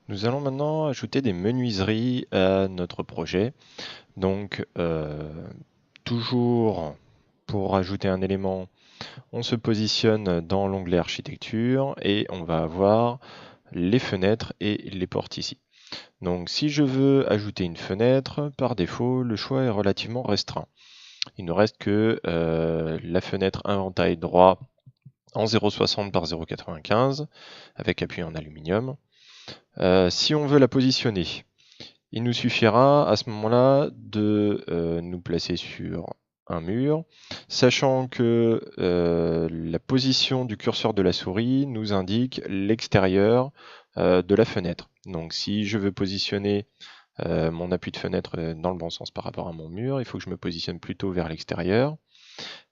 Nous allons maintenant ajouter des menuiseries à notre projet. Donc, toujours pour ajouter un élément, on se positionne dans l'onglet architecture et on va avoir les fenêtres et les portes ici. Donc, si je veux ajouter une fenêtre, par défaut, le choix est relativement restreint. Il ne reste que la fenêtre inventaire droit en 0,60 par 0,95 avec appui en aluminium. Si on veut la positionner, il nous suffira à ce moment-là de nous placer sur un mur, sachant que la position du curseur de la souris nous indique l'extérieur de la fenêtre. Donc si je veux positionner mon appui de fenêtre dans le bon sens par rapport à mon mur, il faut que je me positionne plutôt vers l'extérieur.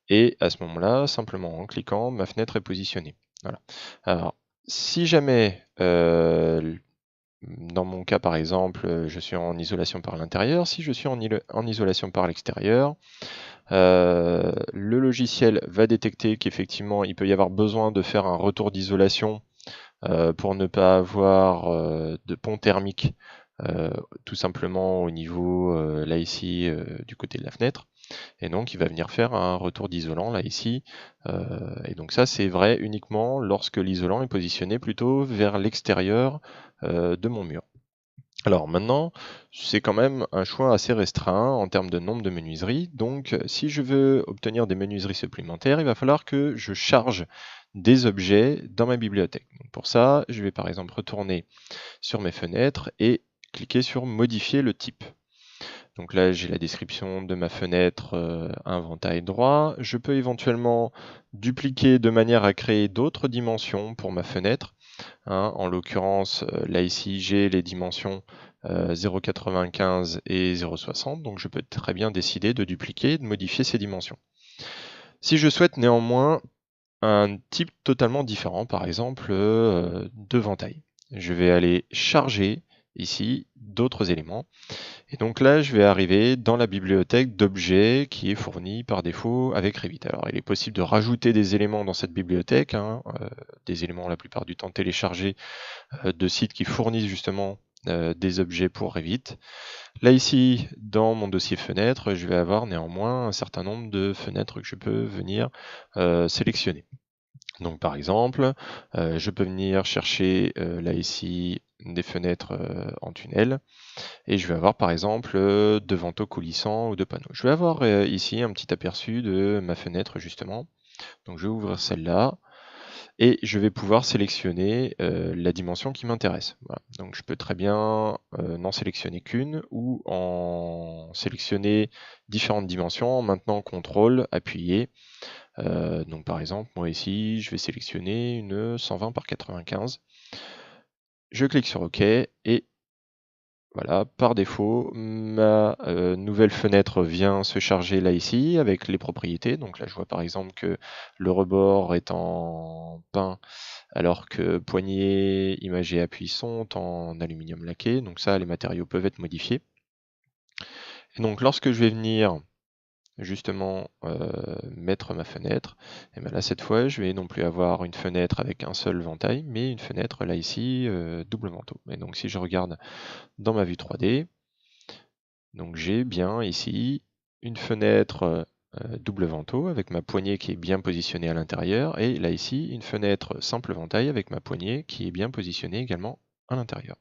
Et à ce moment-là, simplement en cliquant, ma fenêtre est positionnée. Voilà. Alors, si jamais dans mon cas, par exemple, je suis en isolation par l'intérieur. Si je suis en isolation par l'extérieur, le logiciel va détecter qu'effectivement, il peut y avoir besoin de faire un retour d'isolation pour ne pas avoir de pont thermique, tout simplement au niveau, là ici, du côté de la fenêtre. Et donc, il va venir faire un retour d'isolant, là ici. Et donc ça, c'est vrai uniquement lorsque l'isolant est positionné plutôt vers l'extérieur de mon mur. Alors maintenant, c'est quand même un choix assez restreint en termes de nombre de menuiseries. Donc, si je veux obtenir des menuiseries supplémentaires, il va falloir que je charge des objets dans ma bibliothèque. Donc pour ça, je vais par exemple retourner sur mes fenêtres et cliquer sur Modifier le type. Donc là, j'ai la description de ma fenêtre inventaire droit. Je peux éventuellement dupliquer de manière à créer d'autres dimensions pour ma fenêtre. En l'occurrence, là ici, j'ai les dimensions 0,95 et 0,60, donc je peux très bien décider de dupliquer, de modifier ces dimensions. Si je souhaite néanmoins un type totalement différent, par exemple de ventail, je vais aller charger ici d'autres éléments. Et donc là, je vais arriver dans la bibliothèque d'objets qui est fournie par défaut avec Revit. Alors, il est possible de rajouter des éléments dans cette bibliothèque, des éléments la plupart du temps téléchargés de sites qui fournissent justement des objets pour Revit. Là ici, dans mon dossier fenêtre, je vais avoir néanmoins un certain nombre de fenêtres que je peux venir sélectionner. Donc par exemple, je peux venir chercher là ici des fenêtres en tunnel et je vais avoir par exemple de vantaux coulissants ou de panneaux. Je vais avoir ici un petit aperçu de ma fenêtre justement. Donc je vais ouvrir celle-là et je vais pouvoir sélectionner la dimension qui m'intéresse. Voilà. Donc je peux très bien n'en sélectionner qu'une ou en sélectionner différentes dimensions en maintenant CTRL appuyé. Donc par exemple, moi ici, je vais sélectionner une 120 par 95. Je clique sur OK et voilà, par défaut, ma nouvelle fenêtre vient se charger là ici avec les propriétés. Donc là, je vois par exemple que le rebord est en peint alors que poignée, imagée, appui sont en aluminium laqué. Donc ça, les matériaux peuvent être modifiés. Et donc lorsque je vais venir justement mettre ma fenêtre, et bien là cette fois je vais non plus avoir une fenêtre avec un seul ventail, mais une fenêtre là ici double vantaux. Et donc si je regarde dans ma vue 3D, donc j'ai bien ici une fenêtre double vantaux avec ma poignée qui est bien positionnée à l'intérieur, et là ici une fenêtre simple ventail avec ma poignée qui est bien positionnée également à l'intérieur.